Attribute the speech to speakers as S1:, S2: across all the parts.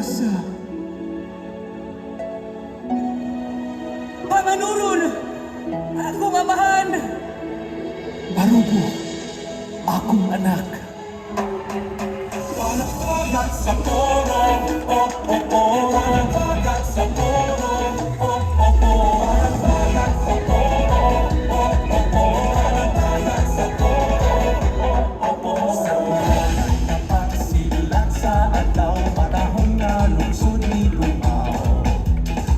S1: sa panganuron akong amahan. Barugo, akong anak.
S2: Panawagan sa toro, oh oh oh. Panawagan sa toro, oh oh oh. Panawagan sa toro, oh oh oh. Panawagan sa toro, oh oh oh. Sa ulan na pagsilat sa adlaw, panahon na lungsod ni Dumao.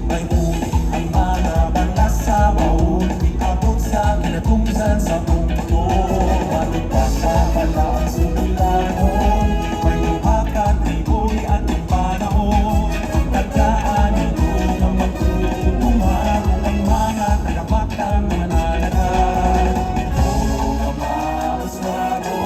S2: May huli ang mga balas sa baon, di abot sa kinatungsan sa bungko. Matupag pa pala ang sumilanon, may luhakan, iboy at ang panahon. Tagdaan ito ang magkukumar, ang mga tagapatang mananagan. Puro na mauswaro,